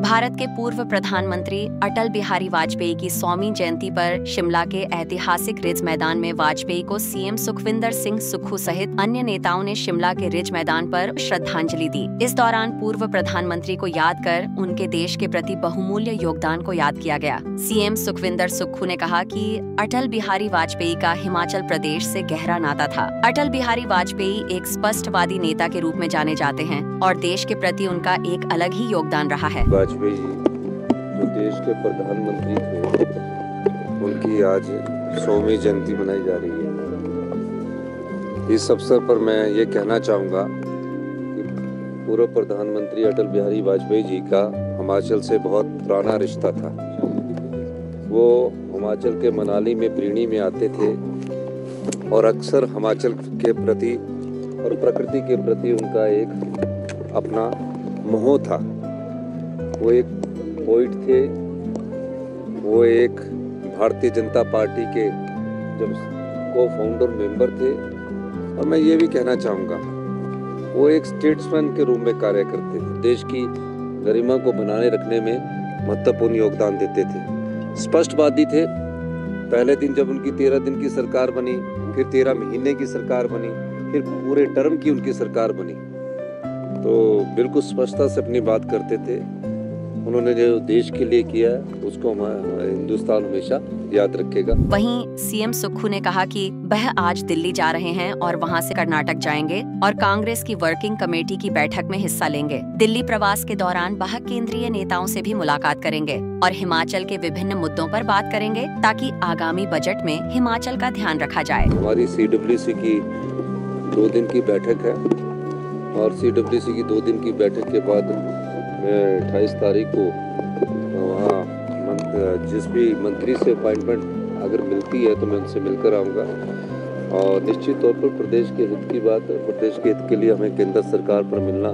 भारत के पूर्व प्रधानमंत्री अटल बिहारी वाजपेयी की 100वीं जयंती पर शिमला के ऐतिहासिक रिज मैदान में वाजपेयी को सीएम सुखविंदर सिंह सुक्खू सहित अन्य नेताओं ने शिमला के रिज मैदान पर श्रद्धांजलि दी। इस दौरान पूर्व प्रधानमंत्री को याद कर उनके देश के प्रति बहुमूल्य योगदान को याद किया गया। सीएम सुखविंदर सुक्खू ने कहा कि अटल बिहारी वाजपेयी का हिमाचल प्रदेश से गहरा नाता था। अटल बिहारी वाजपेयी एक स्पष्टवादी नेता के रूप में जाने जाते हैं और देश के प्रति उनका एक अलग ही योगदान रहा है। वाजपेयी जो देश के प्रधानमंत्री थे, उनकी आज 100वीं जयंती मनाई जा रही है। इस अवसर पर मैं ये कहना चाहूँगा कि पूर्व प्रधानमंत्री अटल बिहारी वाजपेयी जी का हिमाचल से बहुत पुराना रिश्ता था। वो हिमाचल के मनाली में प्रीणी में आते थे और अक्सर हिमाचल के प्रति और प्रकृति के प्रति उनका एक अपना मोह था। वो एक पोइट थे, वो एक भारतीय जनता पार्टी के जब को फाउंडर मेंबर थे, और मैं ये भी कहना चाहूँगा वो एक स्टेट्समैन के रूप में कार्य करते थे। देश की गरिमा को बनाए रखने में महत्वपूर्ण योगदान देते थे। स्पष्टवादी थे। पहले दिन जब उनकी 13 दिन की सरकार बनी, फिर 13 महीने की सरकार बनी, फिर पूरे टर्म की उनकी सरकार बनी, तो बिल्कुल स्पष्टता से अपनी बात करते थे। उन्होंने जो देश के लिए किया उसको हमारा हिंदुस्तान हमेशा याद रखेगा। वहीं सीएम सुक्खू ने कहा कि वह आज दिल्ली जा रहे हैं और वहां से कर्नाटक जाएंगे और कांग्रेस की वर्किंग कमेटी की बैठक में हिस्सा लेंगे। दिल्ली प्रवास के दौरान वह केंद्रीय नेताओं से भी मुलाकात करेंगे और हिमाचल के विभिन्न मुद्दों पर बात करेंगे ताकि आगामी बजट में हिमाचल का ध्यान रखा जाए। हमारी CWC की 2 दिन की बैठक है और CWC की 2 दिन की बैठक के बाद मैं 28 तारीख को वहाँ जिस भी मंत्री से अपॉइंटमेंट अगर मिलती है तो मैं उनसे मिलकर आऊँगा। और निश्चित तौर पर प्रदेश के हित की बात है। प्रदेश के हित के लिए हमें केंद्र सरकार पर मिलना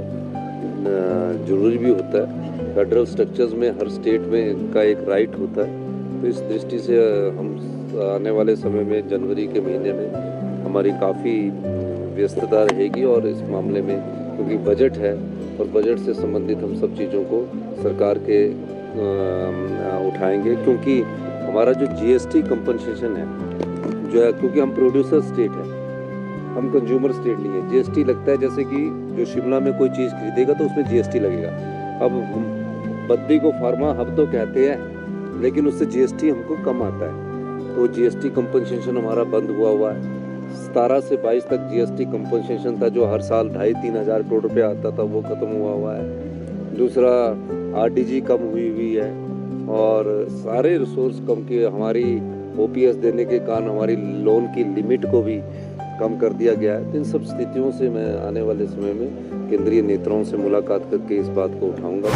जरूरी भी होता है। फेडरल स्ट्रक्चर्स में हर स्टेट में इनका एक राइट होता है। तो इस दृष्टि से हम आने वाले समय में जनवरी के महीने में हमारी काफ़ी व्यस्तता रहेगी और इस मामले में क्योंकि बजट है और बजट से संबंधित हम सब चीज़ों को सरकार के उठाएंगे, क्योंकि हमारा जो GST कंपनसेशन है जो है, क्योंकि हम प्रोड्यूसर स्टेट है, हम कंज्यूमर स्टेट नहीं है। GST लगता है जैसे कि जो शिमला में कोई चीज़ खरीदेगा तो उसमें GST लगेगा। अब बद्दी को फार्मा हब तो कहते हैं, लेकिन उससे GST हमको कम आता है। तो GST कंपनसेशन हमारा बंद हुआ है। 17 से 22 तक GST कंपनसेशन था जो हर साल 2,500-3 हज़ार करोड़ रुपया आता था, वो ख़त्म हुआ है। दूसरा RDG कम हुई है और सारे रिसोर्स कम किए। हमारी OPS देने के कारण हमारी लोन की लिमिट को भी कम कर दिया गया है। इन सब स्थितियों से मैं आने वाले समय में केंद्रीय नेताओं से मुलाकात करके इस बात को उठाऊंगा।